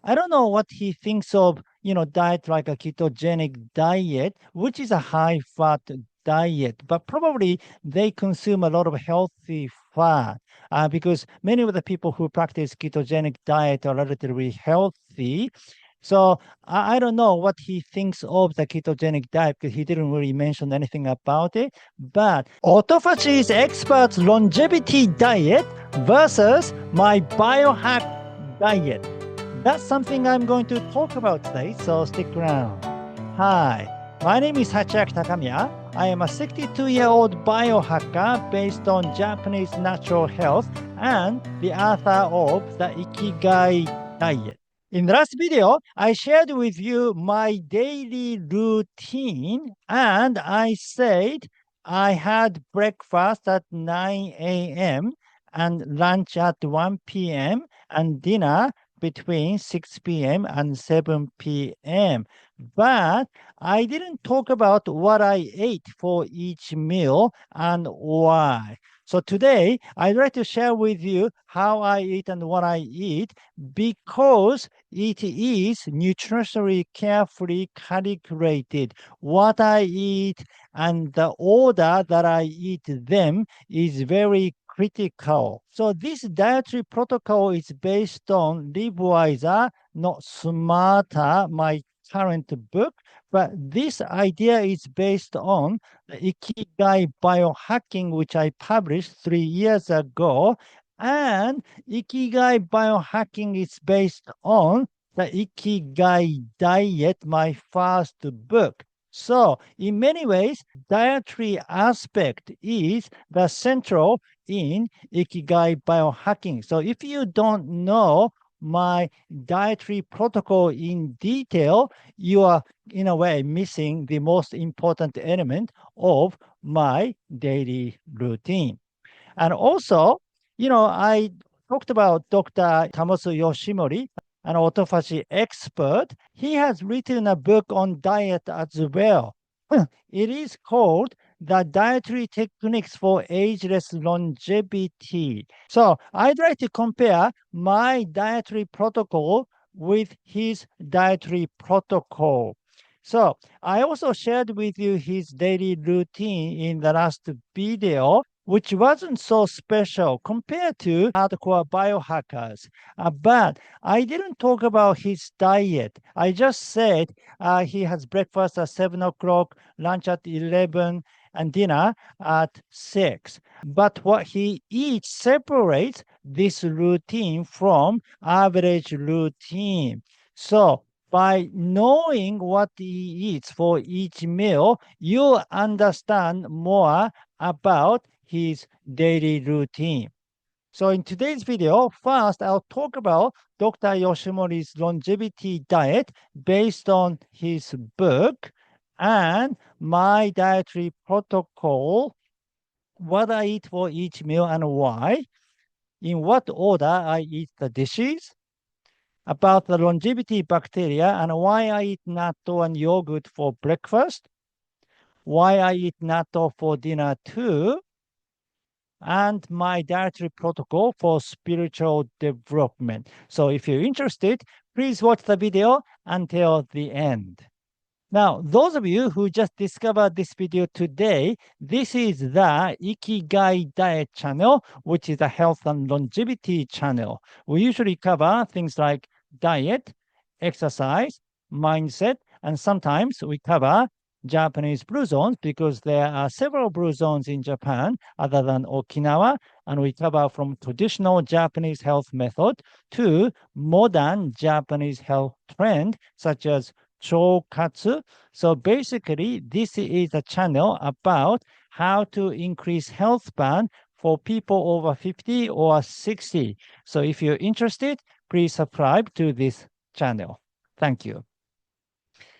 I don't know what he thinks of, diet like a ketogenic diet, which is a high fat diet, but probably they consume a lot of healthy fat because many of the people who practice ketogenic diet are relatively healthy. So I don't know what he thinks of the ketogenic diet because he didn't really mention anything about it. But Autophagy's experts longevity diet versus my biohack diet. That's something I'm going to talk about today, so stick around. Hi, my name is Hachiaki Takamiya. I am a 62-year-old biohacker based on Japanese natural health and the author of the Ikigai diet. In the last video, I shared with you my daily routine and I said I had breakfast at 9 a.m. and lunch at 1 p.m. and dinner between 6 p.m. and 7 p.m. But I didn't talk about what I ate for each meal and why. So today, I'd like to share with you how I eat and what I eat because it is nutritionally carefully calculated. What I eat and the order that I eat them is very critical. So this dietary protocol is based on Live Wiser, Not Smarter, my current book, but this idea is based on the Ikigai Biohacking, which I published 3 years ago. And Ikigai Biohacking is based on the Ikigai Diet, my first book. So in many ways, dietary aspect is the central in Ikigai Biohacking. So if you don't know my dietary protocol in detail, you are in a way missing the most important element of my daily routine. And also, I talked about Dr. Tamotsu Yoshimori, an autophagy expert. He has written a book on diet as well. It is called The Dietary Techniques for Ageless Longevity. So I'd like to compare my dietary protocol with his dietary protocol. So I also shared with you his daily routine in the last video, which wasn't so special compared to hardcore biohackers. But I didn't talk about his diet. I just said he has breakfast at 7 o'clock, lunch at 11, and dinner at 6. But what he eats separates this routine from average routine. So by knowing what he eats for each meal, you understand more about his daily routine. So in today's video, first I'll talk about Dr. Yoshimori's longevity diet based on his book and my dietary protocol, what I eat for each meal and why, in what order I eat the dishes, about the longevity bacteria and why I eat natto and yogurt for breakfast, why I eat natto for dinner too, and my dietary protocol for spiritual development. So if you're interested, please watch the video until the end. Now, those of you who just discovered this video today, this is the Ikigai Diet channel, which is a health and longevity channel. We usually cover things like diet, exercise, mindset, and sometimes we cover Japanese blue zones because there are several blue zones in Japan other than Okinawa, and we cover from traditional Japanese health method to modern Japanese health trend such as Chokatsu. So basically, this is a channel about how to increase health span for people over 50 or 60. So if you're interested, please subscribe to this channel. Thank you.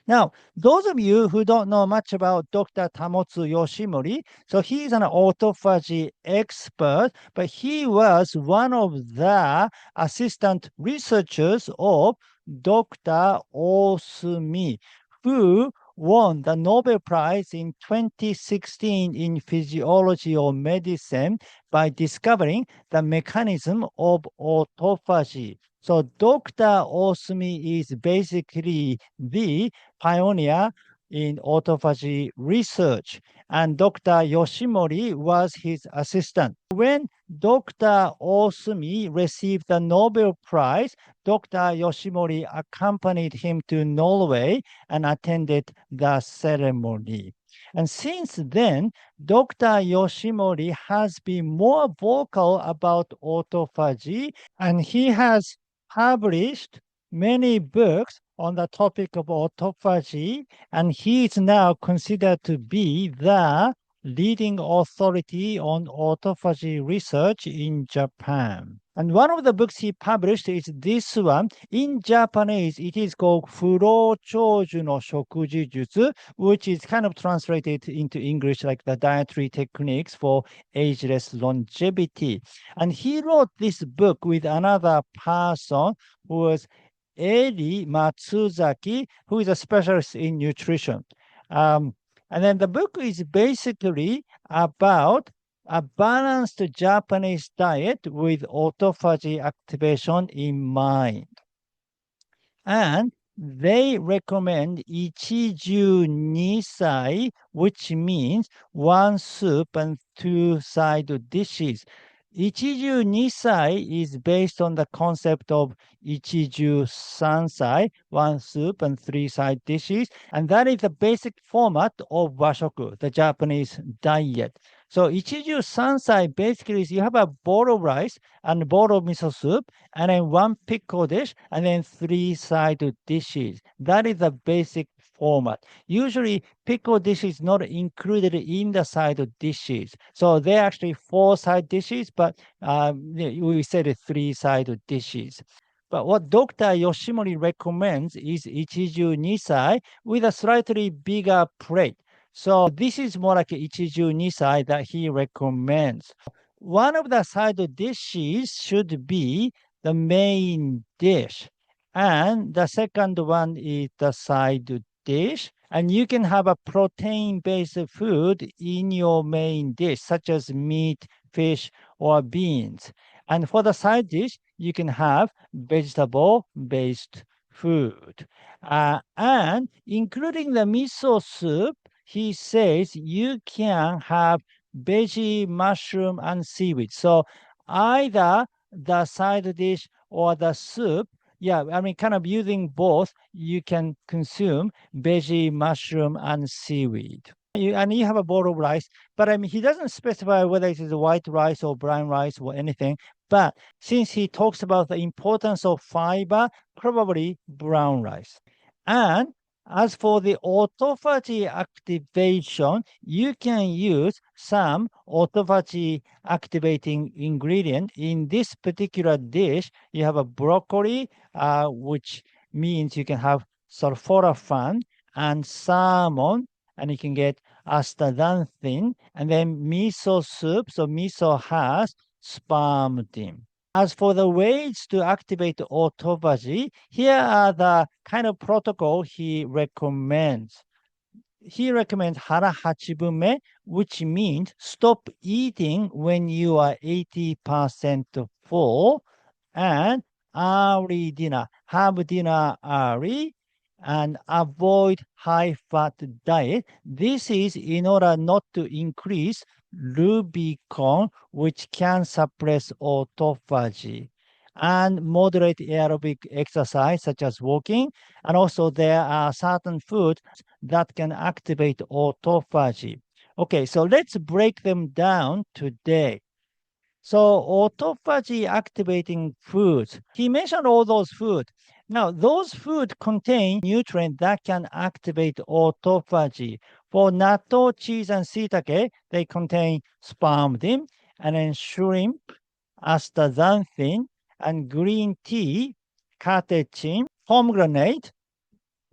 Now, those of you who don't know much about Dr. Tamotsu Yoshimori, so he's an autophagy expert, but he was one of the assistant researchers of Dr. Osumi, who won the Nobel Prize in 2016 in physiology or medicine by discovering the mechanism of autophagy. So Dr. Osumi is basically the pioneer in autophagy research, and Dr. Yoshimori was his assistant. When Dr. Osumi received the Nobel Prize, Dr. Yoshimori accompanied him to Norway and attended the ceremony. And since then, Dr. Yoshimori has been more vocal about autophagy, and he has published many books on the topic of autophagy, and he is now considered to be the leading authority on autophagy research in Japan. And one of the books he published is this one. In Japanese, it is called Furo Choju no Shokuji Jutsu, which is kind of translated into English like the Dietary Techniques for Ageless Longevity. And he wrote this book with another person who was Eri Matsuzaki, who is a specialist in nutrition. And then the book is basically about a balanced Japanese diet with autophagy activation in mind. And they recommend Ichiju Nisai, which means one soup and two side dishes. Ichiju Nisai is based on the concept of Ichiju Sansai, one soup and three side dishes. And that is the basic format of Washoku, the Japanese diet. So Ichiju Sansai basically is you have a bowl of rice and a bowl of miso soup, and then one pickle dish, and then three side dishes. That is the basic format. Usually, pickle dish is not included in the side dishes. So they're actually four side dishes, but we said three side dishes. But what Dr. Yoshimori recommends is Ichiju Nisai with a slightly bigger plate. So this is more like Ichiju Nisai that he recommends. One of the side dishes should be the main dish. And the second one is the side dish. And you can have a protein-based food in your main dish, such as meat, fish, or beans. And for the side dish, you can have vegetable-based food. And including the miso soup, he says you can have veggie, mushroom, and seaweed. So either the side dish or the soup, yeah, I mean, kind of using both, you can consume veggie, mushroom, and seaweed. And you have a bowl of rice, but I mean, he doesn't specify whether it is white rice or brown rice or anything. But since he talks about the importance of fiber, probably brown rice. And as for the autophagy activation, you can use some autophagy activating ingredient. In this particular dish, you have a broccoli, which means you can have sulforaphane and salmon, and you can get astaxanthin, and then miso soup. So miso has spermidine. As for the ways to activate autophagy, here are the kind of protocol he recommends. He recommends hara hachibume, which means stop eating when you are 80% full, and early dinner. Have dinner early and avoid high-fat diet. This is in order not to increase Rubicon, which can suppress autophagy, and moderate aerobic exercise, such as walking. And also, there are certain foods that can activate autophagy. Okay, so let's break them down today. So, autophagy activating foods. He mentioned all those foods. Now, those foods contain nutrients that can activate autophagy. For natto, cheese, and shiitake, they contain spermidine, and then shrimp, astaxanthin, and green tea, catechin, pomegranate,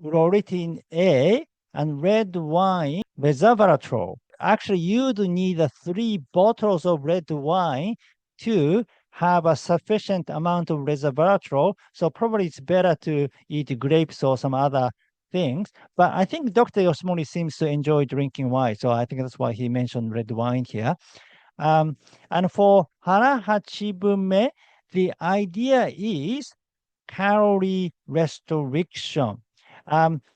Roritin A, and red wine, resveratrol. Actually, you'd need 3 bottles of red wine to have a sufficient amount of resveratrol. So probably it's better to eat grapes or some other things. But I think Dr. Yoshimori seems to enjoy drinking wine. So I think that's why he mentioned red wine here. And for hara hachibume, the idea is calorie restriction.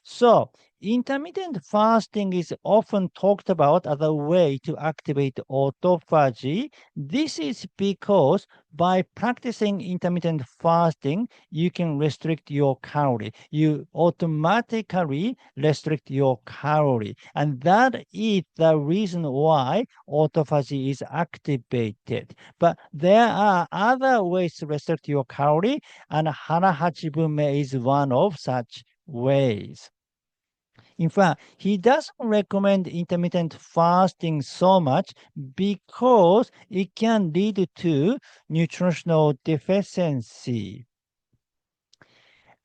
So intermittent fasting is often talked about as a way to activate autophagy. This is because by practicing intermittent fasting, you can restrict your calorie. You automatically restrict your calorie. And that is the reason why autophagy is activated. But there are other ways to restrict your calorie, and hara hachibume is one of such ways. In fact, he doesn't recommend intermittent fasting so much because it can lead to nutritional deficiency.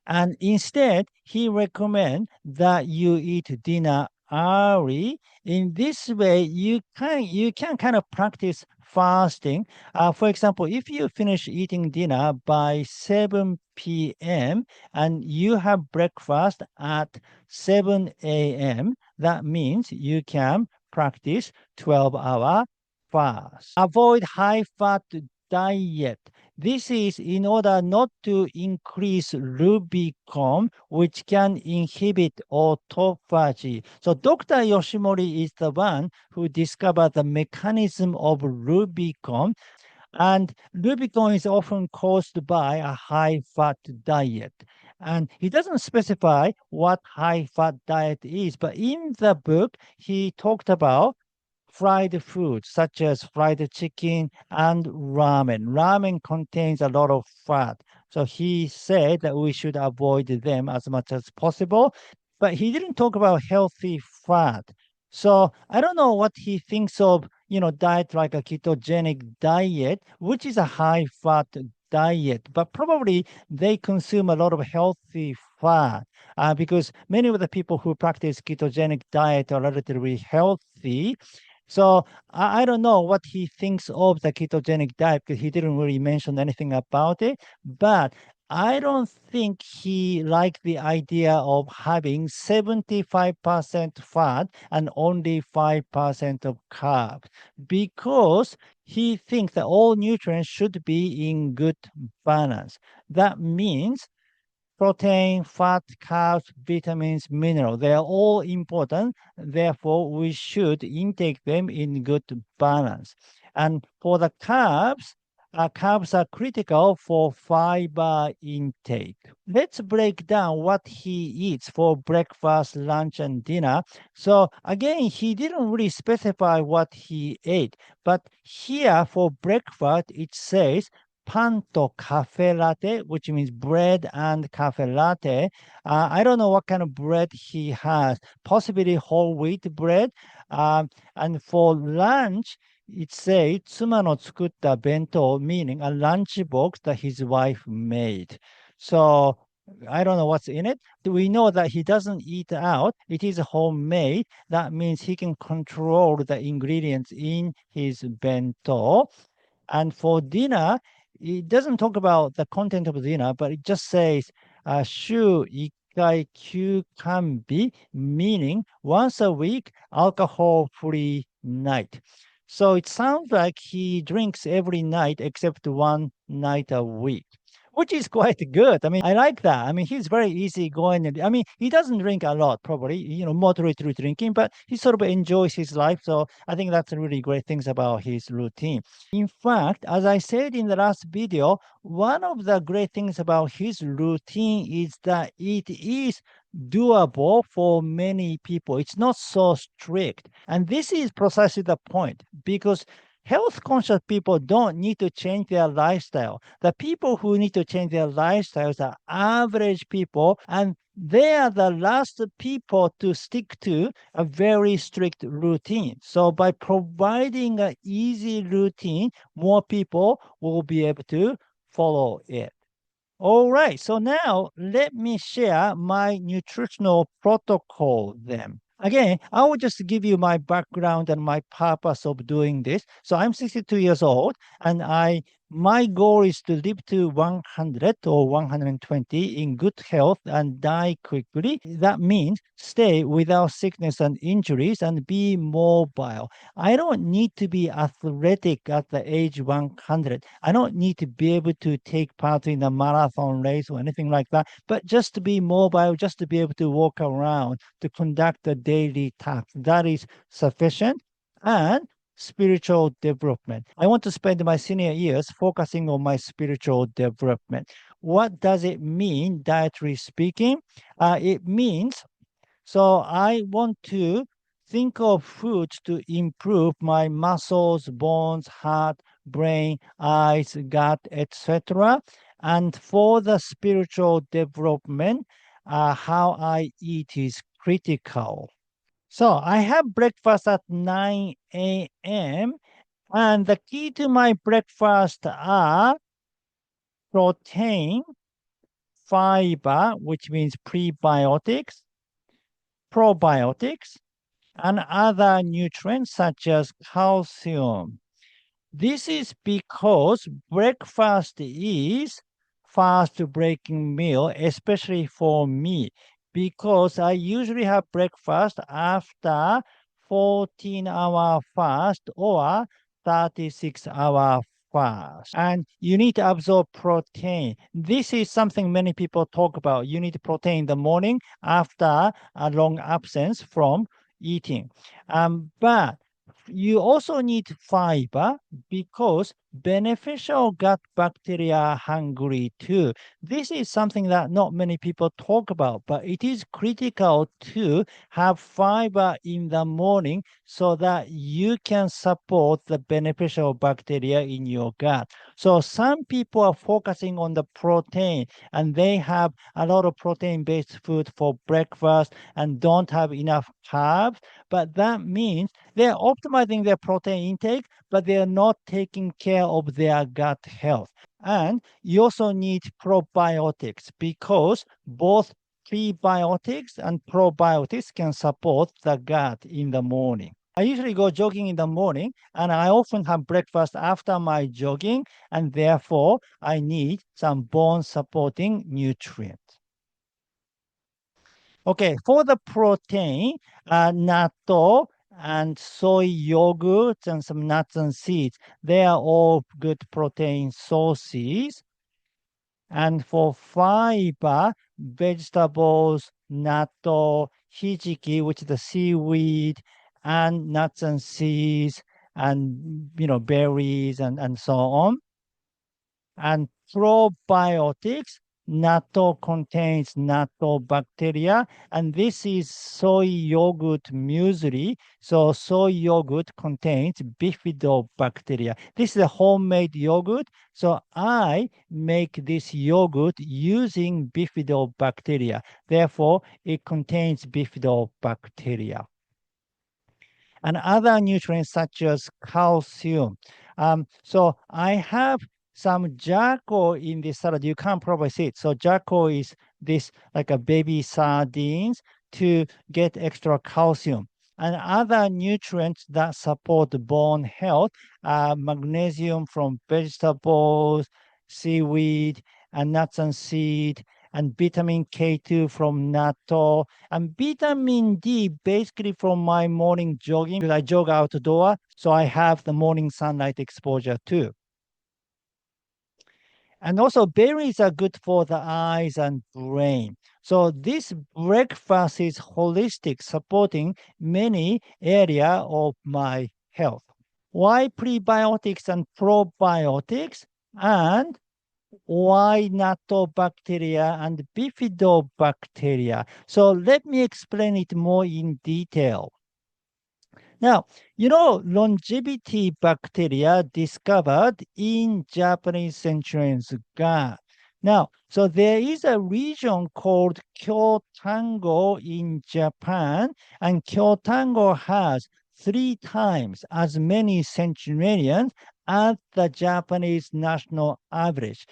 And instead, he recommends that you eat dinner early. In this way, you can kind of practice fasting. For example, if you finish eating dinner by 7 p.m. and you have breakfast at 7 a.m., that means you can practice 12-hour fast. Avoid high-fat diet. This is in order not to increase Rubicon, which can inhibit autophagy. So Dr. Yoshimori is the one who discovered the mechanism of Rubicon, and Rubicon is often caused by a high-fat diet. And he doesn't specify what high-fat diet is, but in the book, he talked about fried foods such as fried chicken and ramen. Ramen contains a lot of fat. So he said that we should avoid them as much as possible. But he didn't talk about healthy fat. So I don't know what he thinks of, diet like a ketogenic diet, which is a high fat diet, but probably they consume a lot of healthy fat because many of the people who practice ketogenic diet are relatively healthy. So I don't know what he thinks of the ketogenic diet because he didn't really mention anything about it. But I don't think he liked the idea of having 75% fat and only 5% of carbs because he thinks that all nutrients should be in good balance. That means protein, fat, carbs, vitamins, minerals. They are all important. Therefore, we should intake them in good balance. And for the carbs are critical for fiber intake. Let's break down what he eats for breakfast, lunch, and dinner. So again, he didn't really specify what he ate, but here for breakfast, it says pan to cafe latte, which means bread and cafe latte. I don't know what kind of bread he has, possibly whole wheat bread. And for lunch, it says tsuma no tsukutta bento, meaning a lunch box that his wife made. So I don't know what's in it. We know that he doesn't eat out. It is homemade. That means he can control the ingredients in his bento. And for dinner, it doesn't talk about the content of dinner, but it just says, shu ikai kyukanbi, meaning once a week, alcohol-free night. So it sounds like he drinks every night except one night a week, which is quite good. I mean, I like that. I mean, he's very easygoing. I mean, he doesn't drink a lot, probably, moderately drinking, but he sort of enjoys his life. So I think that's really great things about his routine. In fact, as I said in the last video, one of the great things about his routine is that it is doable for many people. It's not so strict. And this is precisely the point because health conscious people don't need to change their lifestyle. The people who need to change their lifestyles are average people, and they are the last people to stick to a very strict routine. So by providing an easy routine, more people will be able to follow it. All right, so now let me share my nutritional protocol then. Again, I will just give you my background and my purpose of doing this. So I'm 62 years old and I My goal is to live to 100 or 120 in good health and die quickly. That means stay without sickness and injuries and be mobile. I don't need to be athletic at the age 100. I don't need to be able to take part in a marathon race or anything like that, but just to be mobile, just to be able to walk around, to conduct a daily task. That is sufficient. And spiritual development. I want to spend my senior years focusing on my spiritual development. What does it mean, dietary speaking? It means, so I want to think of foods to improve my muscles, bones, heart, brain, eyes, gut, etc. And for the spiritual development, how I eat is critical. So I have breakfast at 9 a.m. And the key to my breakfast are protein, fiber, which means prebiotics, probiotics, and other nutrients such as calcium. This is because breakfast is fast breaking meal, especially for me, because I usually have breakfast after 14-hour fast or 36-hour fast. And you need to absorb protein. This is something many people talk about. You need protein in the morning after a long absence from eating. But you also need fiber because beneficial gut bacteria are hungry too. This is something that not many people talk about, but it is critical to have fiber in the morning so that you can support the beneficial bacteria in your gut. So some people are focusing on the protein and they have a lot of protein-based food for breakfast and don't have enough carbs, but that means they're optimizing their protein intake, but they're not taking care of their gut health. And you also need probiotics because both prebiotics and probiotics can support the gut in the morning. I usually go jogging in the morning and I often have breakfast after my jogging, and therefore I need some bone supporting nutrients. Okay, for the protein, natto and soy yogurt and some nuts and seeds, they are all good protein sources. And for fiber, vegetables, natto, hijiki, which is the seaweed, and nuts and seeds, and berries and so on. And probiotics, natto contains natto bacteria, and this is soy yogurt muesli. So soy yogurt contains bifidobacteria. This is a homemade yogurt. So I make this yogurt using bifidobacteria. Therefore, it contains bifidobacteria and other nutrients such as calcium. So I have some charcoal in this salad. You can't probably see it. So charcoal is this like a baby sardines to get extra calcium. And other nutrients that support bone health are magnesium from vegetables, seaweed, and nuts and seed, and vitamin K2 from natto, and vitamin D basically from my morning jogging because I jog outdoor, so I have the morning sunlight exposure too. And also berries are good for the eyes and brain. So this breakfast is holistic, supporting many area of my health. Why prebiotics and probiotics? And why natto-bacteria and bifidobacteria? So let me explain it more in detail. Now, longevity bacteria discovered in Japanese centurion's gut. Now, so there is a region called Kyotango in Japan, and Kyotango has 3 times as many centurions at the Japanese national average.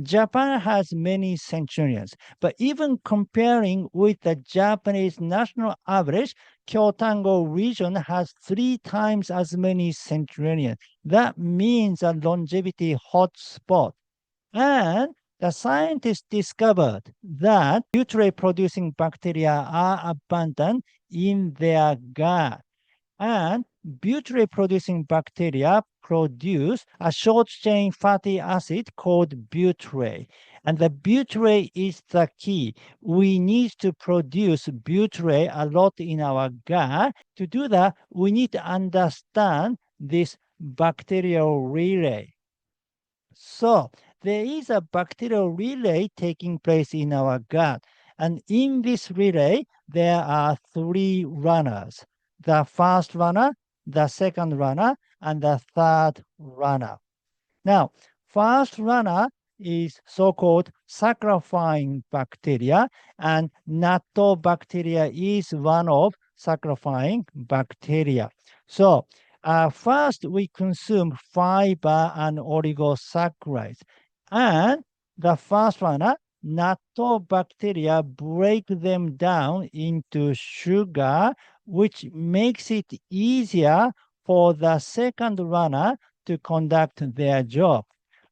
Japan has many centurions, but even comparing with the Japanese national average, Kyotango region has 3 times as many centurions. That means a longevity hotspot. And the scientists discovered that butyrate-producing bacteria are abundant in their gut. And butyrate-producing bacteria produce a short-chain fatty acid called butyrate. And the butyrate is the key. We need to produce butyrate a lot in our gut. To do that, we need to understand this bacterial relay. So there is a bacterial relay taking place in our gut. And in this relay, there are 3 runners. The first runner, the second runner, and the third runner. Now, first runner is so-called saccharifying bacteria, and natto bacteria is one of saccharifying bacteria. So first, we consume fiber and oligosaccharides. And the first runner, natto bacteria, break them down into sugar, which makes it easier for the second runner to conduct their job.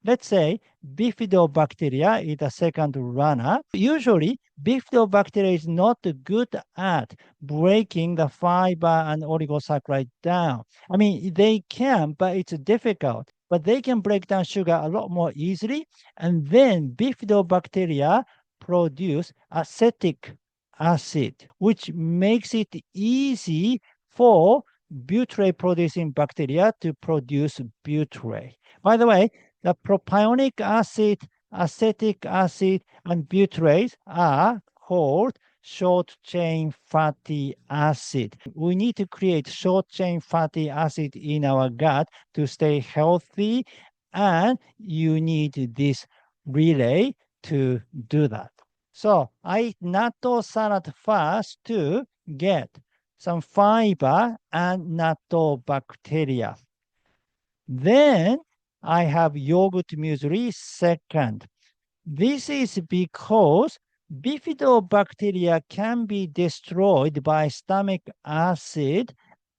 Let's say bifidobacteria is the second runner. Usually, bifidobacteria is not good at breaking the fiber and oligosaccharide down. I mean, they can, but it's difficult. But they can break down sugar a lot more easily. And then bifidobacteria produce acetic acid, which makes it easy for butyrate-producing bacteria to produce butyrate. By the way, the propionic acid, acetic acid, and butyrate are called short-chain fatty acid. We need to create short-chain fatty acid in our gut to stay healthy, and you need this relay to do that. So I eat natto salad first to get some fiber and natto bacteria. Then I have yogurt muesli second. This is because bifidobacteria can be destroyed by stomach acid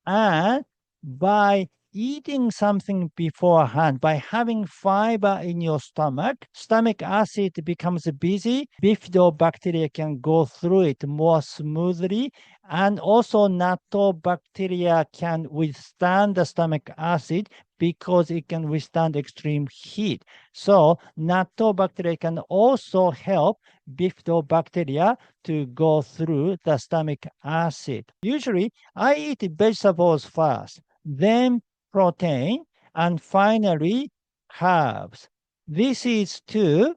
and by eating something beforehand, by having fiber in your stomach acid becomes busy. Bifidobacteria can go through it more smoothly. And also natto bacteria can withstand the stomach acid because it can withstand extreme heat. So natto bacteria can also help bifidobacteria to go through the stomach acid. Usually, I eat vegetables first, then protein, and finally carbs. This is to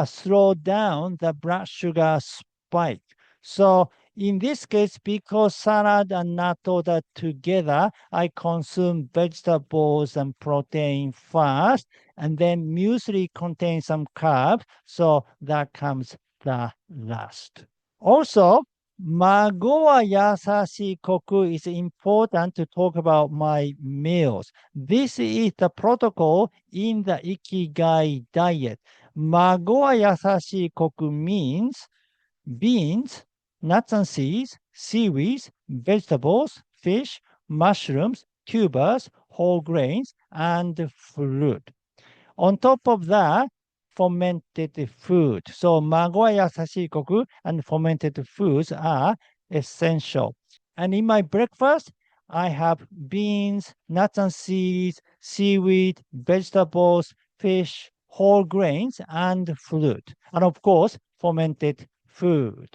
slow down the blood sugar spike. So in this case, because salad and natto are together, I consume vegetables and protein first, and then muesli contains some carbs, so that comes the last. Also, Mago wa yasashi koku is important to talk about my meals. This is the protocol in the Ikigai diet. Mago wa yasashi koku means beans, nuts and seeds, seaweeds, vegetables, fish, mushrooms, tubers, whole grains, and fruit. On top of that, fermented food. So mago ya sashikoku and fermented foods are essential. And in my breakfast, I have beans, nuts and seeds, seaweed, vegetables, fish, whole grains, and fruit. And of course, fermented food.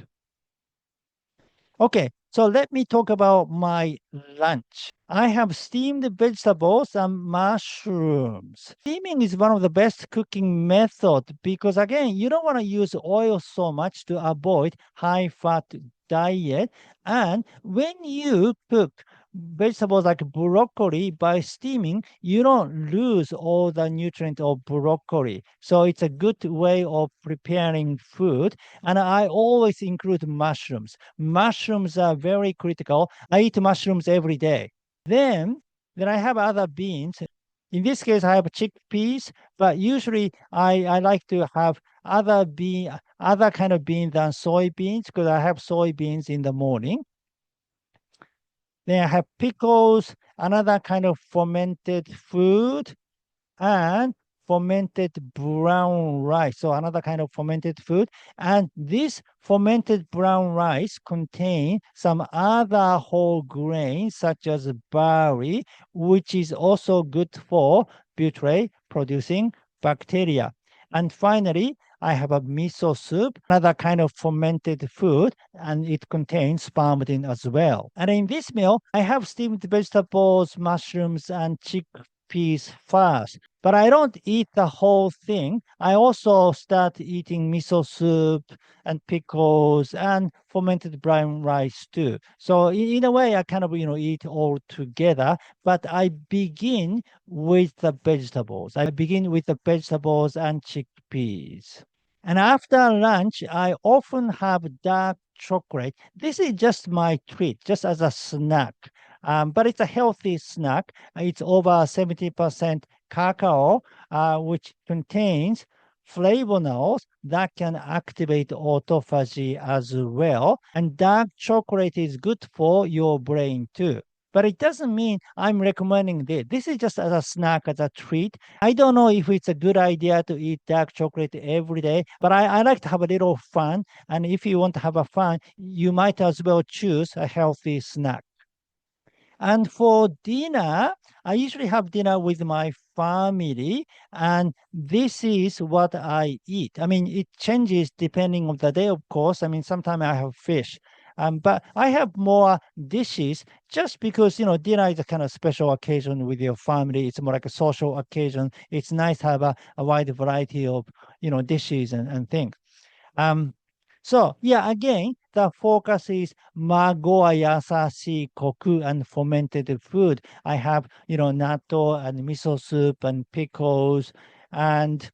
Okay, so let me talk about my lunch. I have steamed vegetables and mushrooms. Steaming is one of the best cooking methods because again, you don't want to use oil so much to avoid high fat diet. And when you cook vegetables like broccoli by steaming, you don't lose all the nutrients of broccoli. So it's a good way of preparing food. And I always include mushrooms. Mushrooms are very critical. I eat mushrooms every day. Then I have other beans. In this case, I have chickpeas, but usually I like to have other kind of beans than soybeans because I have soybeans in the morning. Then I have pickles, another kind of fermented food, and fermented brown rice. So another kind of fermented food. And this fermented brown rice contain some other whole grains such as barley, which is also good for butyrate-producing bacteria. And finally, I have a miso soup, another kind of fermented food, and it contains spermidine as well. And in this meal, I have steamed vegetables, mushrooms, and chickpeas first. But I don't eat the whole thing. I also start eating miso soup and pickles and fermented brown rice too. So in a way, I kind of eat all together. But I begin with the vegetables. I begin with the vegetables and chickpeas. And after lunch, I often have dark chocolate. This is just my treat, just as a snack. But it's a healthy snack. It's over 70% cacao, which contains flavonols that can activate autophagy as well. And dark chocolate is good for your brain too. But it doesn't mean I'm recommending this. This is just as a snack, as a treat. I don't know if it's a good idea to eat dark chocolate every day, but I like to have a little fun. And if you want to have a fun, you might as well choose a healthy snack. And for dinner, I usually have dinner with my family, and this is what I eat. I mean, it changes depending on the day, of course. I mean, sometimes I have fish. But I have more dishes just because, dinner is a kind of special occasion with your family. It's more like a social occasion. It's nice to have a wide variety of, dishes and things. Um, so yeah, again, the focus is mago wa yasashi koku and fermented food. I have, natto and miso soup and pickles and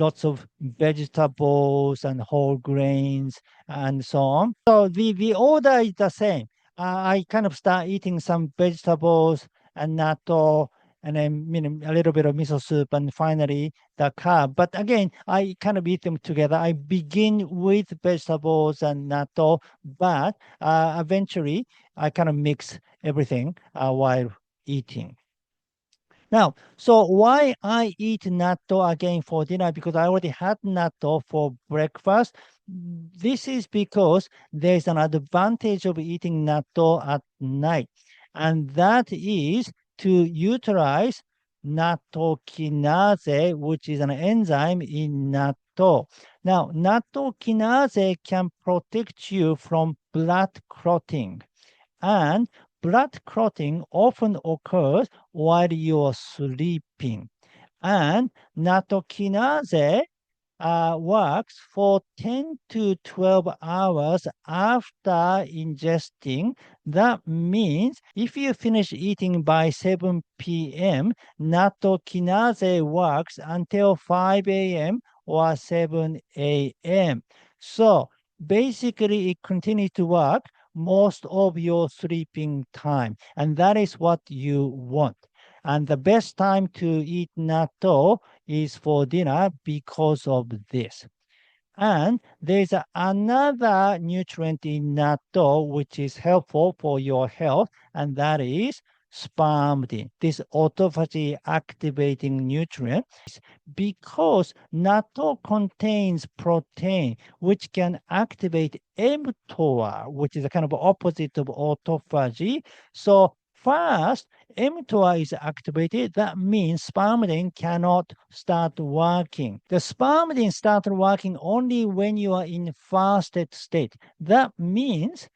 lots of vegetables and whole grains and so on. So the order is the same. I kind of start eating some vegetables and natto and then a little bit of miso soup and finally the carb. But again, I kind of eat them together. I begin with vegetables and natto, but eventually I kind of mix everything while eating. Now, so why I eat natto again for dinner? Because I already had natto for breakfast. This is because there's an advantage of eating natto at night, and that is to utilize natto kinase, which is an enzyme in natto. Now, natto kinase can protect you from blood clotting. And blood clotting often occurs while you're sleeping. And nattokinase works for 10 to 12 hours after ingesting. That means if you finish eating by 7 p.m., nattokinase works until 5 a.m. or 7 a.m. So basically, it continues to work most of your sleeping time. And that is what you want. And the best time to eat natto is for dinner because of this. And there's another nutrient in natto which is helpful for your health, and that is spermidine, this autophagy activating nutrient, because natto contains protein which can activate mTOR, which is a kind of opposite of autophagy. So first, mTOR is activated. That means spermidine cannot start working. The spermidine starts working only when you are in fasted state. That means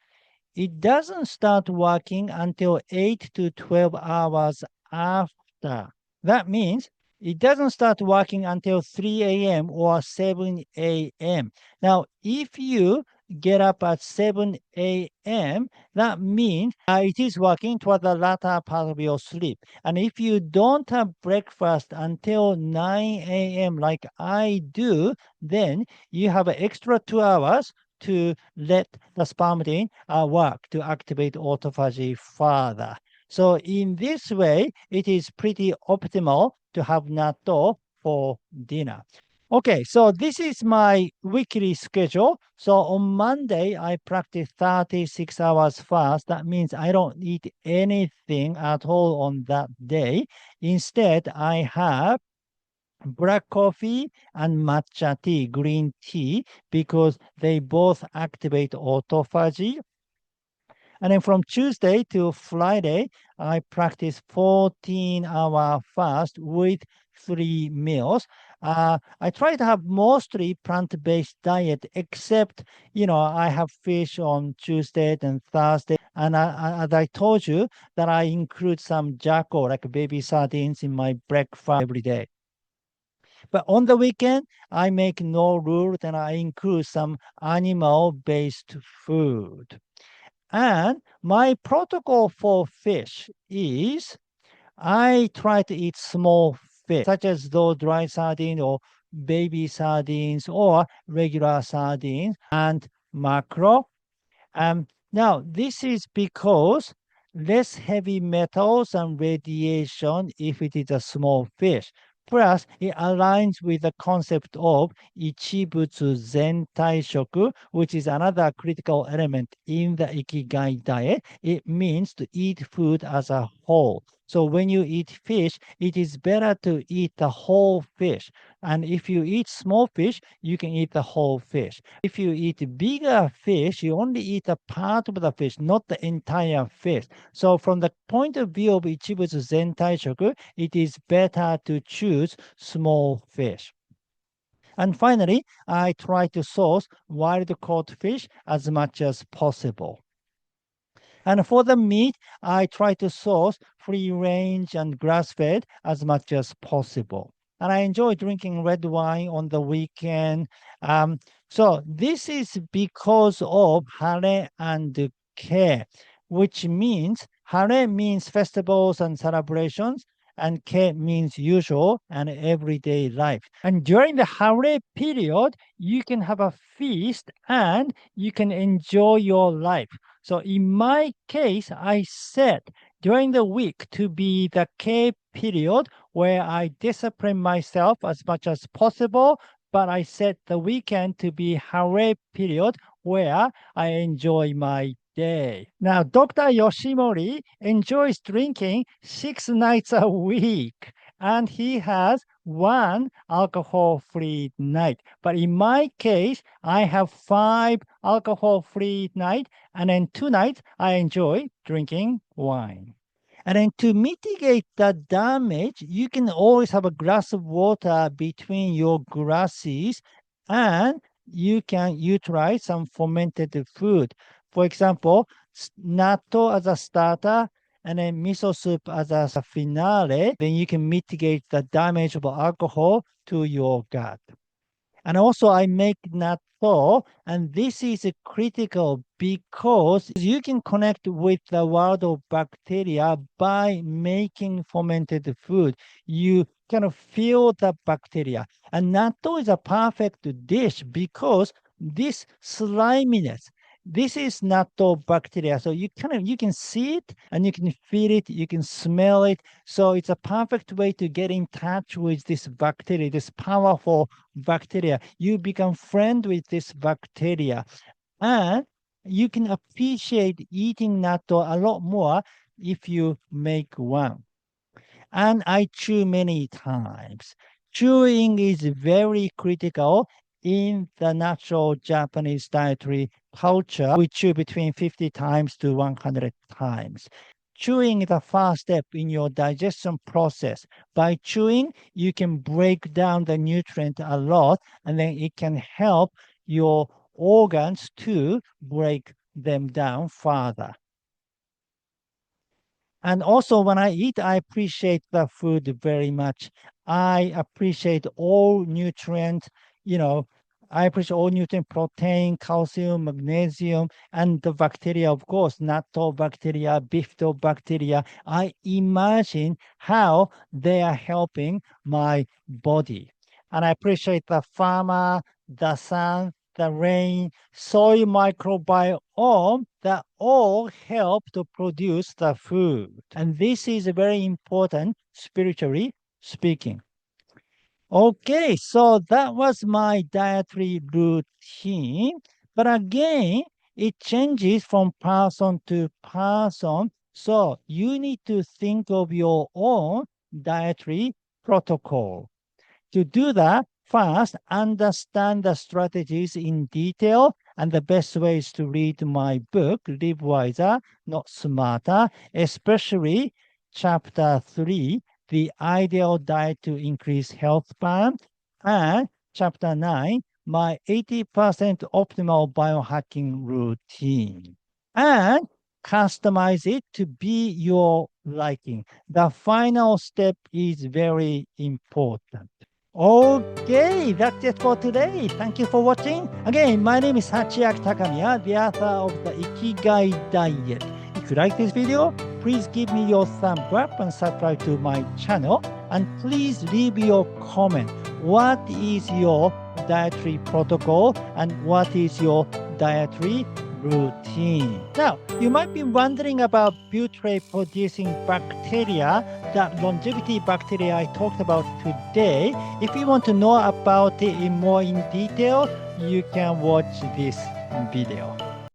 it doesn't start working until 8 to 12 hours after. That means it doesn't start working until 3 a.m. or 7 a.m. Now, if you get up at 7 a.m., that means it is working toward the latter part of your sleep. And if you don't have breakfast until 9 a.m., like I do, then you have an extra 2 hours to let the spermidine work to activate autophagy further. So in this way, it is pretty optimal to have natto for dinner. Okay, so this is my weekly schedule. So on Monday, I practice 36 hours fast. That means I don't eat anything at all on that day. Instead, I have black coffee and matcha tea, green tea, because they both activate autophagy. And then from Tuesday to Friday, I practice 14-hour fast with 3 meals. I try to have mostly plant-based diet, except, I have fish on Tuesday and Thursday. And as I told you, that I include some jaco, like baby sardines, in my breakfast every day. But on the weekend, I make no rules and I include some animal-based food. And my protocol for fish is I try to eat small fish, such as those dry sardines or baby sardines or regular sardines and mackerel. Now, this is because less heavy metals and radiation if it is a small fish. Plus, it aligns with the concept of ichibutsu zentai shoku, which is another critical element in the Ikigai diet. It means to eat food as a whole. So when you eat fish, it is better to eat the whole fish. And if you eat small fish, you can eat the whole fish. If you eat bigger fish, you only eat a part of the fish, not the entire fish. So from the point of view of Ichibutsu Zentai Shoku, it is better to choose small fish. And finally, I try to source wild-caught fish as much as possible. And for the meat, I try to source free range and grass-fed as much as possible. And I enjoy drinking red wine on the weekend. So this is because of hare and ke, which means hare means festivals and celebrations, and ke means usual and everyday life. And during the hare period, you can have a feast and you can enjoy your life. So in my case, I set during the week to be the K period where I discipline myself as much as possible, but I set the weekend to be hare period where I enjoy my day. Now, Dr. Yoshimori enjoys drinking 6 nights a week, and he has one alcohol-free night. But in my case, I have 5 alcohol-free nights, and then 2 nights I enjoy drinking wine. And then to mitigate the damage, you can always have a glass of water between your glasses, and you can utilize some fermented food. For example, natto as a starter, and then miso soup as a finale. Then you can mitigate the damage of alcohol to your gut. And also I make natto, and this is critical because you can connect with the world of bacteria by making fermented food. You kind of feel the bacteria. And natto is a perfect dish because this sliminess, this is natto bacteria. So you can see it and you can feel it, you can smell it. So it's a perfect way to get in touch with this bacteria, this powerful bacteria. You become friend with this bacteria, and you can appreciate eating natto a lot more if you make one. And I chew many times. Chewing is very critical in the natural Japanese dietary culture. We chew between 50 times to 100 times. Chewing is the first step in your digestion process. By chewing, you can break down the nutrient a lot, and then it can help your organs to break them down further. And also, when I eat, I appreciate the food very much. I appreciate all nutrients, I appreciate all nutrient, protein, calcium, magnesium, and the bacteria, of course, natto bacteria, bifidobacteria. I imagine how they are helping my body. And I appreciate the farmer, the sun, the rain, soil microbiome that all help to produce the food. And this is very important spiritually speaking. Okay, so that was my dietary routine. But again, it changes from person to person. So you need to think of your own dietary protocol. To do that, first, understand the strategies in detail, and the best way is to read my book, Live Wiser, Not Smarter, especially chapter 3, The Ideal Diet to Increase Health Span, and chapter 9, My 80% Optimal Biohacking Routine. And customize it to be your liking. The final step is very important. Okay, that's it for today. Thank you for watching. Again, my name is Hachiaki Takamiya, the author of the Ikigai Diet. If you like this video, please give me your thumb up and subscribe to my channel. And please leave your comment. What is your dietary protocol and what is your dietary routine? Now, you might be wondering about butyrate-producing bacteria, that longevity bacteria I talked about today. If you want to know about it in more in detail, you can watch this video.